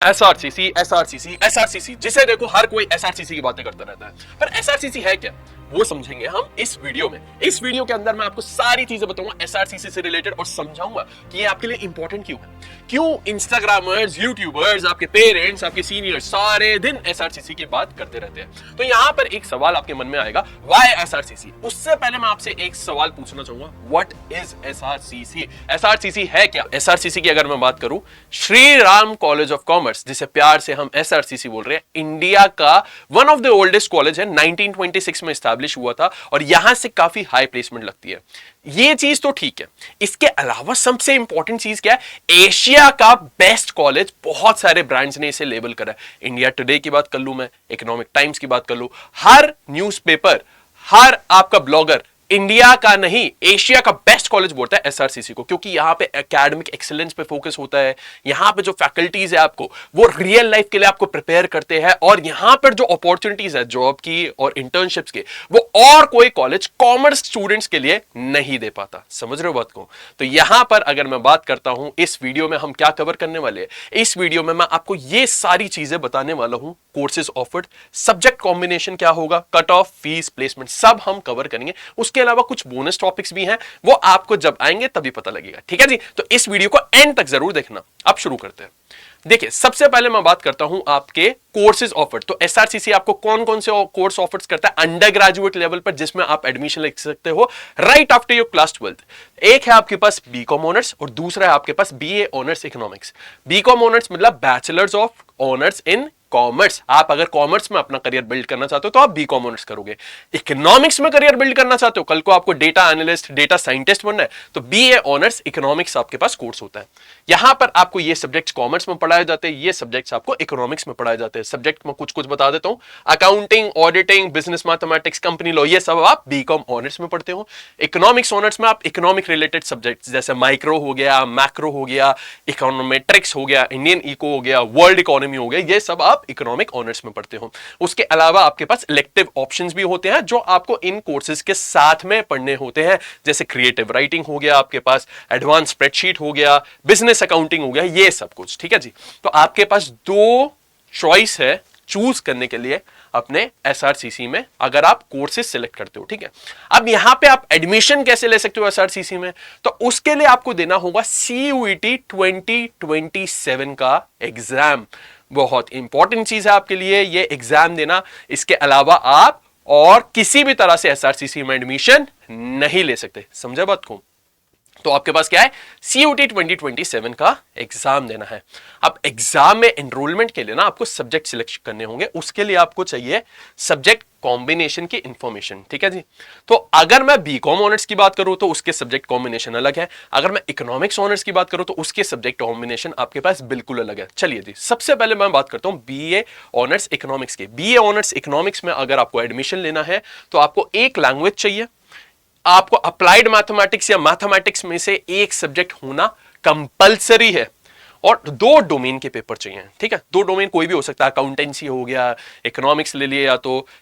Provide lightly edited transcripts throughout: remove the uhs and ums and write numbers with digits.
SRCC जिसे देखो हर कोई एसआरसीसी की बातें करता रहता है, पर एसआरसीसी है क्या वो समझेंगे हम इस वीडियो में। इस वीडियो के अंदर मैं आपको सारी चीजें बताऊंगा एसआरसीसी से रिलेटेड और समझाऊंगा कि ये आपके लिए इंपॉर्टेंट क्यों है, क्यों इंस्टाग्रामर्स, यूट्यूबर्स, आपके पेरेंट्स, आपके सीनियर्स सारे दिन एसआरसीसी की बात करते रहते हैं। तो यहां पर एक सवाल आपके मन में आएगा, व्हाई एसआरसीसी। उससे पहले मैं आपसे एक सवाल पूछना चाहूंगा, व्हाट इज एसआरसीसी? एसआरसीसी है क्या? एसआरसीसी की अगर मैं बात करूं, Shri Ram college of commerce, जिसे प्यार से हम एसआरसीसी बोल रहे हैं, इंडिया का one of the oldest college है, 1926 में एस्टैब्लिश हुआ था और यहां से काफी हाई प्लेसमेंट लगती है। ये चीज तो ठीक है, इसके अलावा सबसे इंपॉर्टेंट चीज क्या है? एशिया का बेस्ट कॉलेज, बहुत सारे ब्रांड्स ने इसे लेबल करा है। इंडिया टुडे की बात कर लूं, मैं इकोनॉमिक टाइम्स की बात कर लूं, हर न्यूज़पेपर, हर आपका ब्लॉगर इंडिया का नहीं एशिया का बेस्ट कॉलेज बोलता है एसआरसीसी को, क्योंकि यहां पे एकेडमिक एक्सीलेंस पे फोकस होता है। यहां पे जो फैकल्टीज है आपको वो रियल लाइफ के लिए आपको प्रिपेयर करते हैं, और यहां पर जो अपॉर्चुनिटीज है जॉब की और इंटर्नशिप्स के, वो और कोई कॉलेज कॉमर्स स्टूडेंट्स के लिए नहीं दे पाता। समझ रहे हो बात को? तो यहां पर अगर मैं बात करता हूं इस वीडियो में हम क्या कवर करने वाले हैं, इस वीडियो में मैं आपको ये सारी चीजें बताने वाला हूं। कोर्सेज ऑफर्ड, सब्जेक्ट कॉम्बिनेशन क्या होगा, कट ऑफ, फीस, प्लेसमेंट, सब हम कवर करेंगे। उसके अलावा कुछ बोनस टॉपिक्स भी हैं, वो आपको जब आएंगे तभी पता लगेगा। ठीक है जी? तो इस वीडियो को एंड तक जरूर देखना। अब शुरू करते हैं। देखिए, सबसे पहले मैं बात करता हूं आपके कोर्सेज ऑफर्ड। तो एसआरसीसी आपको कौन कौन से कोर्स ऑफर्स करता है अंडर ग्रेजुएट लेवल पर, जिसमें आप एडमिशन ले सकते हो right after your class 12th। एक है आपके पास बीकॉम ऑनर्स और दूसरा है आपके पास BA honours economics. BCom honours मतलब bachelors of honours in commerce. आप अगर कॉमर्स में अपना करियर बिल्ड करना चाहते हो तो आप बीकॉम ऑनर्स करोगे। इकोनॉमिक्स में करियर बिल्ड करना चाहते हो, कल को आपको डेटा एनालिस्ट, डेटा साइंटिस्ट बनना है, तो बीए ऑनर्स इकोनॉमिक्स आपके पास कोर्स होता है। यहां पर आपको ये सब्जेक्ट्स कॉमर्स में पढ़ाए जाते हैं, ये सब्जेक्ट्स आपको इकोनॉमिक्स में पढ़ाए जाते हैं। सब्जेक्ट में कुछ कुछ बता देता हूं, accounting, auditing, business mathematics, company law, ये सब आप बीकॉम ऑनर्स में पढ़ते हो। इकोनॉमिक्स ऑनर्स में आप इकोनॉमिक रिलेटेड सब्जेक्ट्स जैसे माइक्रो हो गया, मैक्रो हो गया, इकोनॉमेट्रिक्स हो गया, इंडियन इको हो गया, वर्ल्ड इकोनॉमी हो गया, ये सब आप इकोनॉमिक ऑनर्स में पढ़ते हो। उसके अलावा आपके पास इलेक्टिव ऑप्शंस भी होते हैं जो आपको इन कोर्सेज के साथ में पढ़ने होते हैं, जैसे क्रिएटिव राइटिंग हो गया, आपके पास एडवांस स्प्रेडशीट हो गया, बिजनेस अकाउंटिंग हो गया, ये सब कुछ। ठीक है जी? तो आपके पास दो चॉइस है चूज करने के लिए अपने एसआरसीसी में, अगर आप कोर्सेज सिलेक्ट करते हो। ठीक है? अब यहां पे आप एडमिशन कैसे ले सकते हो एसआरसीसी में? तो उसके लिए आपको देना होगा सीयूईटी 2027 का एग्जाम। बहुत इंपॉर्टेंट चीज है आपके लिए ये एग्जाम देना। इसके अलावा आप और किसी भी तरह से एसआरसीसी में एडमिशन नहीं ले सकते। समझे बात को? तो आपके पास क्या है? सीयूटी 2027 का एग्जाम देना है। अब एग्जाम में एनरोलमेंट के लिए ना आपको सब्जेक्ट सिलेक्ट करने होंगे, उसके लिए आपको चाहिए सब्जेक्ट कॉम्बिनेशन की इंफॉर्मेशन। ठीक है जी? तो अगर मैं बीकॉम ऑनर्स की बात करूं तो उसके सब्जेक्ट कॉम्बिनेशन अलग है, अगर मैं इकोनॉमिक्स ऑनर्स की बात करूं तो उसके सब्जेक्ट कॉम्बिनेशन आपके पास बिल्कुल अलग है। चलिए जी, सबसे पहले मैं बात करता हूं बीए ऑनर्स इकोनॉमिक्स की। बीए ऑनर्स इकोनॉमिक्स में अगर आपको एडमिशन लेना है तो आपको एक लैंग्वेज चाहिए, आपको अप्लाइड मैथमेटिक्स या मैथमेटिक्स में से एक सब्जेक्ट होना कंपलसरी है, और दो डोमेन के पेपर चाहिए। ठीक है? दो डोमेन कोई भी हो सकता है, अकाउंटेंसी हो गया, इकोनॉमिक्स ले लिया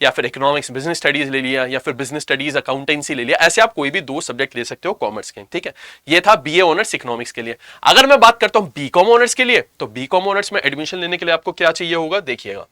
या फिर इकोनॉमिक्स बिजनेस स्टडीज ले लिया, या फिर बिजनेस स्टडीज अकाउंटेंसी ले लिया। ऐसे आप कोई भी दो सब्जेक्ट ले सकते हो कॉमर्स के। ठीक है? ये था बीए ऑनर्स इकोनॉमिक्स के लिए। अगर मैं बात करता हूं बीकॉम ऑनर्स के लिए, तो बीकॉम ऑनर्स में एडमिशन लेने के लिए आपको क्या चाहिए होगा, देखिएगा,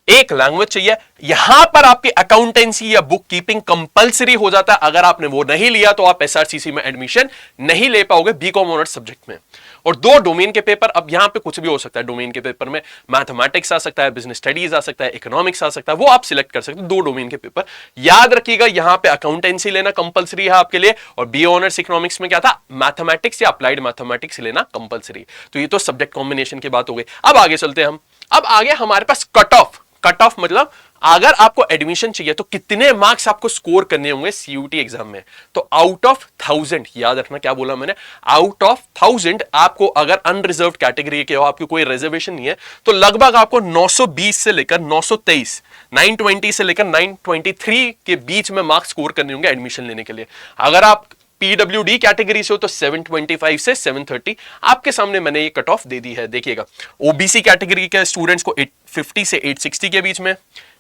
एक लैंग्वेज चाहिए। यहां पर आपकी अकाउंटेंसी या बुक कीपिंग कंपलसरी हो जाता है। अगर आपने वो नहीं लिया तो आप एसआरसीसी में एडमिशन नहीं ले पाओगे बीकॉम ऑनर्स सब्जेक्ट में। और दो डोमेन के पेपर, अब यहां पे कुछ भी हो सकता है डोमेन के पेपर में, मैथमेटिक्स आ सकता है, बिजनेस स्टडीज आ सकता है, इकोनॉमिक्स आ सकता है, वो आप सिलेक्ट कर सकते हो। दो डोमेन के पेपर याद रखिएगा, यहां पे अकाउंटेंसी लेना कंपलसरी है आपके लिए, और बीए ऑनर्स इकोनॉमिक्स में क्या था, मैथमेटिक्स या अप्लाइड मैथमेटिक्स लेना कंपलसरी। तो ये तो सब्जेक्ट कॉम्बिनेशन की बात हो गई। अब आगे चलते हैं हम। अब आगे हमारे पास कट ऑफ। कट ऑफ मतलब अगर आपको एडमिशन चाहिए तो कितने मार्क्स आपको स्कोर करने होंगे सीयूटी एग्जाम में। तो आउट ऑफ 1000, याद रखना क्या बोला मैंने, आउट ऑफ 1000 आपको, अगर अनरिजर्व्ड कैटेगरी के हो, आपको कोई रिजर्वेशन नहीं है, तो लगभग आपको 920 से लेकर 923, 920 से लेकर 923 के बीच में मार्क्स स्कोर करने होंगे एडमिशन लेने के लिए। अगर आप पीडब्ल्यूडी कैटेगरी से हो तो 725 से 730। आपके सामने मैंने ये कट ऑफ दे दी है, देखिएगा। ओबीसी कैटेगरी के स्टूडेंट्स को 850 से 860 के बीच में,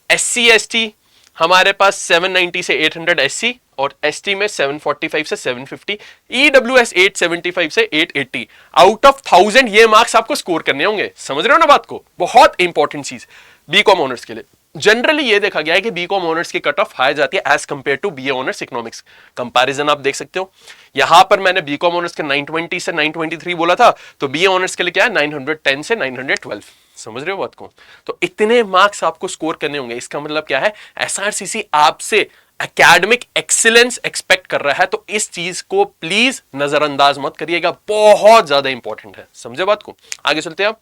एससी एसटी हमारे पास 790 से 800 एससी, और एसटी में 745 से 750, ईडब्ल्यूएस 875 से 880। आउट ऑफ 1000 ये मार्क्स आपको स्कोर करने होंगे। समझ रहे हो ना बात को? बहुत इंपॉर्टेंट चीज बीकॉम ऑनर्स के लिए। जनरली ये देखा गया है कि बीकॉम ऑनर्स की कट ऑफ हाई जाती है as compare to BA honours economics. Comparison आप देख सकते हो, यहां पर मैंने बीकॉम ऑनर्स के 920 से 923 बोला था, तो बीए ऑनर्स के लिए क्या है 910 से 912। समझ रहे हो बात को? तो इतने मार्क्स आपको स्कोर करने होंगे। इसका मतलब क्या है, एसआरसीसी आपसे एकेडमिक एक्सीलेंस एक्सपेक्ट कर रहा है, तो इस चीज को प्लीज नजरअंदाज मत करिएगा, बहुत ज्यादा इंपॉर्टेंट है। समझे बात को? आगे चलते हैं आप।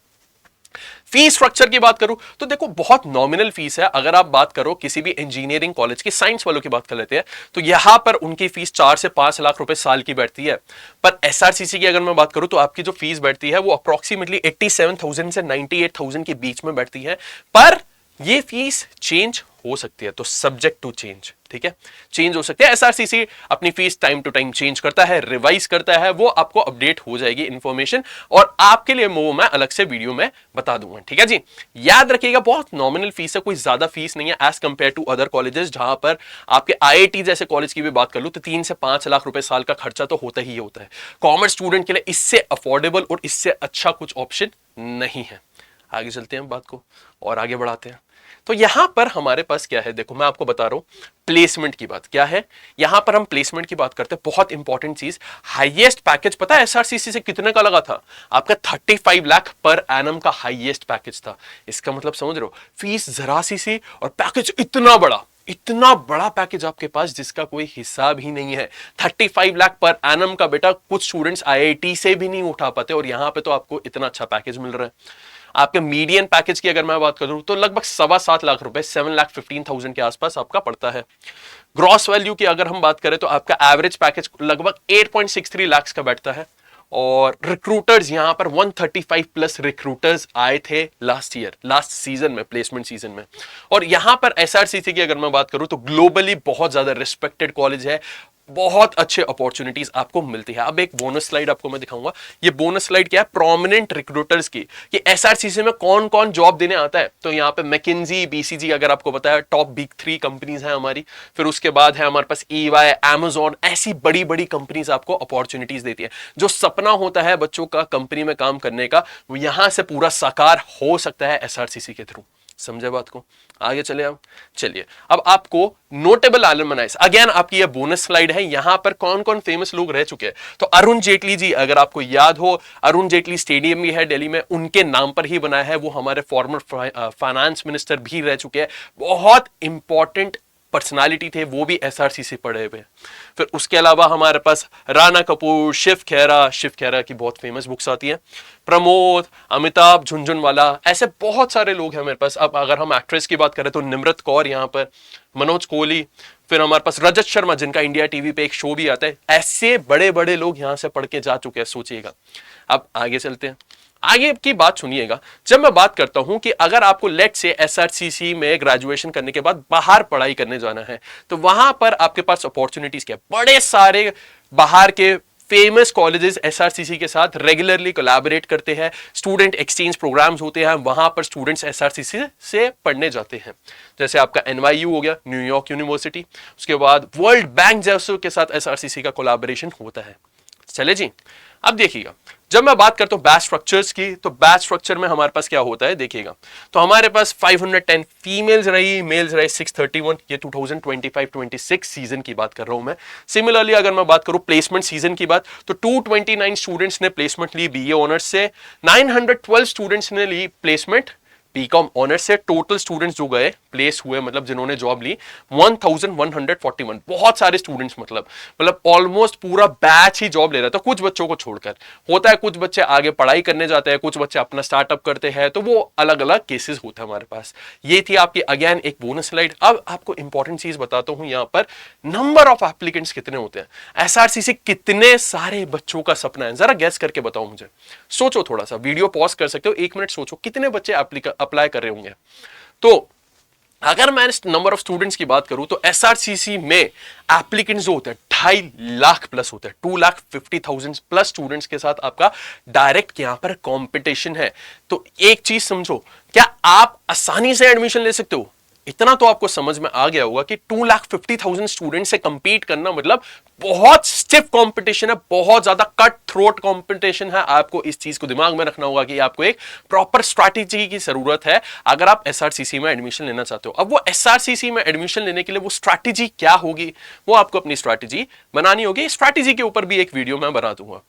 फीस स्ट्रक्चर की बात करूं तो देखो बहुत नॉमिनल फीस है। अगर आप बात करो किसी भी इंजीनियरिंग कॉलेज की, साइंस वालों की बात कर लेते हैं, तो यहां पर उनकी फीस 4 से 5 लाख रुपए साल की बैठती है। पर एसआरसीसी की अगर मैं बात करूं तो आपकी जो फीस बैठती है वो अप्रोक्सीमेटली 87,000 से 98,000 के बीच में बैठती है। पर ये फीस चेंज हो सकती है, तो सब्जेक्ट टू चेंज, ठीक है, चेंज हो सकती है। एसआरसीसी अपनी fees time to time change करता है, रिवाइज करता है, वो आपको अपडेट हो जाएगी इंफॉर्मेशन, और आपके लिए वो मैं अलग से वीडियो में बता दूंगा। ठीक है जी, याद रखिएगा बहुत नॉमिनल फीस है, कोई ज्यादा फीस नहीं है as compare to other colleges. जहां पर आपके आईआईटी जैसे कॉलेज की भी बात कर लूं तो 3 से 5 लाख रुपए साल का खर्चा तो होता ही होता है। कॉमर्स स्टूडेंट के लिए इससे अफोर्डेबल और इससे अच्छा कुछ ऑप्शन नहीं है। आगे चलते हैं बात को और आगे बढ़ाते हैं। तो यहां पर हमारे पास क्या है, देखो मैं आपको बता रहा हूं प्लेसमेंट की बात क्या है। यहां पर हम प्लेसमेंट की बात करते हैं, बहुत इंपॉर्टेंट चीज, हाईएस्ट पैकेज पता है एसआरसीसी से कितने का लगा था? आपका 35 लाख पर एनम का हाईएस्ट पैकेज था। इसका मतलब समझ रहे हो, फीस जरा सी सी और पैकेज इतना बड़ा पैकेज आपके पास जिसका कोई हिसाब ही नहीं है। 35 लाख पर एनम का बेटा कुछ स्टूडेंट्स आईआईटी से भी नहीं उठा पाते, और यहां पे तो आपको इतना अच्छा पैकेज मिल रहा है। आपके मीडियन पैकेज की अगर मैं बात करूं तो लगभग 7.25 लाख रुपए 7,15,000 के आसपास आपका पड़ता है। ग्रॉस वैल्यू की अगर हम बात करें तो आपका एवरेज पैकेज लगभग 8.63 लाख का बैठता है। और रिक्रूटर्स यहां पर 135 प्लस रिक्रूटर्स आए थे लास्ट सीजन में, प्लेसमेंट सीजन में। और यहां पर एसआरसीसी की अगर मैं बात करूं तो ग्लोबली बहुत ज्यादा रिस्पेक्टेड कॉलेज है, बहुत अच्छे अपॉर्चुनिटीज आपको मिलती है। अब एक बोनस स्लाइड आपको मैं दिखाऊंगा। ये बोनस स्लाइड क्या है, प्रोमिनेंट रिक्रूटर्स की, कि एसआरसीसी में कौन कौन जॉब देने आता है। तो यहाँ पे मैकिंजी, बीसीजी अगर आपको पता है टॉप बिग 3 कंपनीज हैं हमारी। फिर उसके बाद है हमारे पास EY, Amazon, ऐसी बड़ी बड़ी कंपनीज आपको अपॉर्चुनिटीज देती है। जो सपना होता है बच्चों का कंपनी में काम करने का, वो यहां से पूरा साकार हो सकता है एसआरसीसी के थ्रू। समझे बात को? आगे चले आप। चलिए अब आपको नोटेबल एलुमनाइज, अगेन आपकी ये बोनस स्लाइड है, यहां पर कौन कौन फेमस लोग रह चुके हैं। तो अरुण जेटली जी, अगर आपको याद हो, अरुण जेटली स्टेडियम भी है दिल्ली में, उनके नाम पर ही बनाया है। वो हमारे फॉर्मर फाइनेंस मिनिस्टर भी रह चुके हैं, बहुत इंपॉर्टेंट पर्सनालिटी थे, वो भी एसआरसीसी पढ़े हुए। फिर उसके अलावा हमारे पास राणा कपूर, शिव खेरा की बहुत फेमस बुक्स आती हैं, प्रमोद, अमिताभ झुनझुनवाला, ऐसे बहुत सारे लोग हैं मेरे पास। अब अगर हम एक्ट्रेस की बात करें तो निम्रत कौर यहाँ पर, मनोज कोहली, फिर हमारे पास रजत शर्मा जिनका इंडिया टीवी पे एक शो भी आता है। ऐसे बड़े बड़े लोग यहां से पढ़ के जा चुके हैं, सोचिएगा। अब आगे चलते हैं, आगे की बात सुनिएगा। जब मैं बात करता हूं कि अगर आपको लेट से एसआरसीसी में ग्रेजुएशन करने के बाद बाहर पढ़ाई करने जाना है, तो वहां पर आपके पास अपॉर्चुनिटीज क्या, बड़े सारे बाहर के फेमस कॉलेजेस एसआरसीसी के साथ रेगुलरली कोलैबोरेट करते हैं। स्टूडेंट एक्सचेंज प्रोग्राम्स होते हैं, वहां पर स्टूडेंट्स एसआरसीसी से पढ़ने जाते हैं। जैसे आपका NYU हो गया, न्यूयॉर्क यूनिवर्सिटी, उसके बाद वर्ल्ड बैंक जैसों के साथ एसआरसीसी का कोलैबोरेशन होता है। चले जी, अब देखिएगा, जब मैं बात करता हूं बैच स्ट्रक्चर्स की, तो बैच स्ट्रक्चर में हमारे पास क्या होता है देखिएगा। तो हमारे पास 510 फीमेल्स रही, मेल्स रहे 631। ये 2025-26 सीजन की बात कर रहा हूं मैं। सिमिलरली अगर मैं बात करूं प्लेसमेंट सीजन की बात, तो 229 स्टूडेंट्स ने प्लेसमेंट ली बीए ऑनर्स से, 912 स्टूडेंट्स ने ली प्लेसमेंट बीकॉम ऑनर्स से। टोटल स्टूडेंट्स जो गए प्लेस हुए, मतलब जिन्होंने जॉब ली, 1141। बहुत सारे स्टूडेंट्स, मतलब ऑलमोस्ट पूरा बैच ही जॉब ले रहा था, कुछ बच्चों को छोड़कर। होता है कुछ बच्चे आगे पढ़ाई करने जाते हैं, कुछ बच्चे अपना स्टार्टअप करते हैं, तो वो अलग अलग केसेस होते हैं हमारे पास। ये थी आपकी अगेन एक बोनस स्लाइड। अब आपको इंपॉर्टेंट चीज बताता हूं, यहां पर नंबर ऑफ एप्लीकेंट्स कितने होते हैं, एसआरसीसी कितने सारे बच्चों का सपना है, जरा गैस करके बताओ मुझे। सोचो, थोड़ा सा वीडियो पॉज कर सकते हो, 1 मिनट सोचो, कितने बच्चे अप्लाई कर रहे होंगे। तो अगर मैं नंबर ऑफ स्टूडेंट्स की बात करूं तो एसआरसीसी में एप्लीकेंट्स जो होते हैं 2.5 लाख प्लस होते हैं, 2,50,000 प्लस स्टूडेंट्स के साथ आपका डायरेक्ट यहां पर कंपटीशन है। तो एक चीज समझो, क्या आप आसानी से एडमिशन ले सकते हो? इतना तो आपको समझ में आ गया होगा कि 2,50,000 स्टूडेंट से कंपीट करना मतलब बहुत स्टिफ कंपटीशन है, बहुत ज्यादा कट थ्रोट कंपटीशन है। आपको इस चीज को दिमाग में रखना होगा कि आपको एक प्रॉपर स्ट्रैटेजी की जरूरत है अगर आप एसआरसीसी में एडमिशन लेना चाहते हो। अब वो एसआरसीसी में एडमिशन लेने के लिए वो स्ट्रैटेजी क्या होगी, वो आपको अपनी स्ट्रैटेजी बनानी होगी। स्ट्रैटेजी के ऊपर भी एक वीडियो मैं बना दूंगा।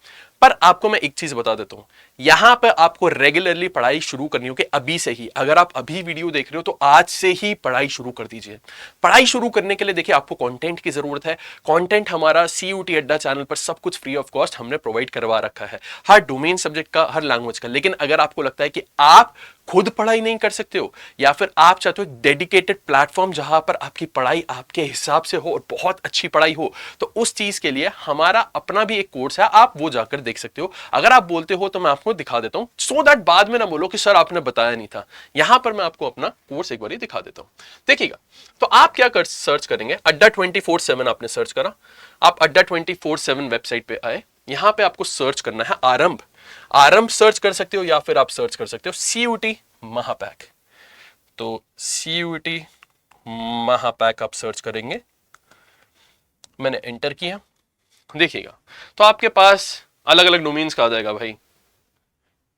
पर आपको मैं एक चीज बता देता हूं, यहां पर आपको रेगुलरली पढ़ाई शुरू करनी होगी अभी से ही। अगर आप अभी वीडियो देख रहे हो तो आज से ही पढ़ाई शुरू कर दीजिए। पढ़ाई शुरू करने के लिए देखिए आपको कंटेंट की जरूरत है। कंटेंट हमारा CUET अड्डा चैनल पर सब कुछ फ्री ऑफ कॉस्ट हमने प्रोवाइड करवा रखा है, हर डोमेन सब्जेक्ट का, हर लैंग्वेज का। लेकिन अगर आपको लगता है कि आप खुद पढ़ाई नहीं कर सकते हो या फिर आप चाहते हो एक डेडिकेटेड प्लेटफॉर्म जहां पर आपकी पढ़ाई आपके हिसाब से हो और बहुत अच्छी पढ़ाई हो, तो उस चीज के लिए हमारा अपना भी एक कोर्स है, आप वो जाकर देख सकते हो। अगर आप बोलते हो तो मैं आपको दिखा देता हूं, सो दैट बाद में ना बोलो कि सर आपने बताया नहीं था। यहां पर मैं आपको अपना कोर्स एक बार दिखा देता हूं, देखिएगा। तो आप क्या कर सर्च करेंगे, अड्डा 24/7 आपने सर्च करा, आप अड्डा 24/7 वेबसाइट पे आए। यहां पे आपको सर्च करना है आरंभ। आरंभ सर्च कर सकते हो या फिर आप सर्च कर सकते हो CUET महापैक। तो CUET महापैक आप सर्च करेंगे, मैंने एंटर किया, देखिएगा तो आपके पास अलग अलग डोमेन्स का आ जाएगा भाई।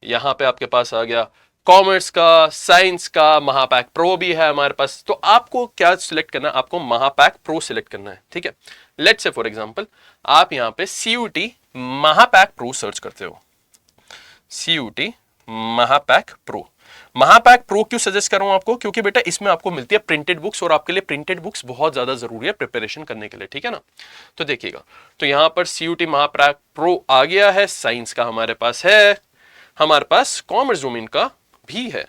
यहां पे आपके पास आ गया कॉमर्स का, साइंस का, महापैक प्रो भी है हमारे पास। तो आपको क्या सिलेक्ट करना है, आपको महापैक प्रो सिलेक्ट करना है, ठीक है। लेट्स से फॉर एग्जांपल आप यहां पे CUET महापैक प्रो सर्च करते हो, CUET महापैक प्रो। महापैक प्रो क्यों सजेस्ट कर रहा हूं आपको, क्योंकि बेटा इसमें आपको मिलती है प्रिंटेड बुक्स, और आपके लिए प्रिंटेड बुक्स बहुत ज्यादा जरूरी है प्रिपरेशन करने के लिए, ठीक है ना। तो देखिएगा, तो यहां पर CUET महापैक प्रो आ गया है, साइंस का हमारे पास है, हमारे पास कॉमर्स डोमेन का भी है।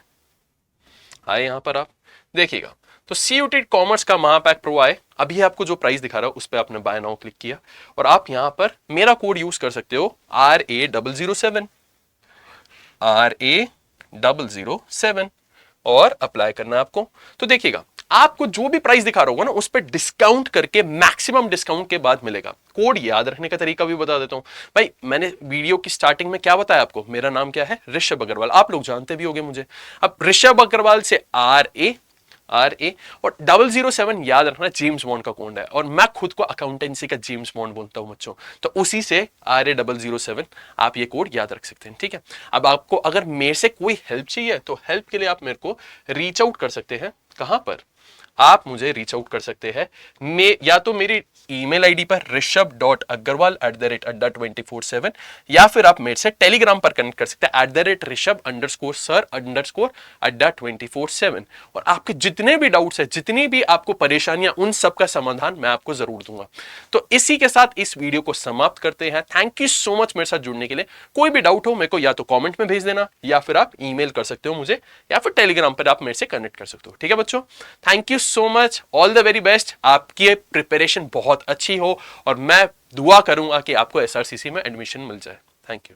आए यहां पर आप देखिएगा, तो CUET कॉमर्स का महापैक प्रो आए। अभी आपको जो प्राइस दिखा रहा है उस पर आपने बाय नाउ क्लिक किया और आप यहां पर मेरा कोड यूज कर सकते हो RA007 RA007 और अप्लाई करना है आपको। तो देखिएगा आपको जो भी प्राइस दिखा रहा होगा ना उस पर डिस्काउंट करके मैक्सिमम डिस्काउंट के बाद मिलेगा। कोड याद रखने का तरीका भी बता देता हूं भाई। मैंने वीडियो की स्टार्टिंग में क्या बताया आपको, मेरा नाम क्या है, ऋषभ अग्रवाल, आप लोग जानते भी होंगे मुझे। अब ऋषभ अग्रवाल से RA और 007 याद रखना जेम्स बॉन्ड का कोड है, और मैं खुद को अकाउंटेंसी का जेम्स बॉन्ड बोलता हूं बच्चों, तो उसी से RA007 आप ये कोड याद रख सकते हैं, ठीक है। अब आपको अगर मेरे से कोई हेल्प चाहिए तो हेल्प के लिए आप मेरे को रीच आउट कर सकते हैं। कहां पर आप मुझे रीच आउट कर सकते हैं, या तो मेरी ईमेल आईडी पर rishabh.aggarwal@adda24/7, या फिर आप मेरे से टेलीग्राम पर कनेक्ट कर सकते हैं @rishabh_sir_adda24/7। और आपके जितने भी डाउट्स है, जितनी भी आपको परेशानियां, उन सब का समाधान मैं आपको जरूर दूंगा। तो इसी के साथ इस वीडियो को समाप्त करते हैं। थैंक यू सो मच मेरे साथ जुड़ने के लिए। कोई भी डाउट हो मेरे को या तो कॉमेंट में भेज देना, या फिर आप ईमेल कर सकते हो मुझे, या फिर टेलीग्राम पर आप मेरे से कनेक्ट कर सकते हो, ठीक है बच्चों। Thank you so much, all the very best. आपकी प्रिपरेशन बहुत अच्छी हो और मैं दुआ करूंगा कि आपको SRCC में एडमिशन मिल जाए। Thank you.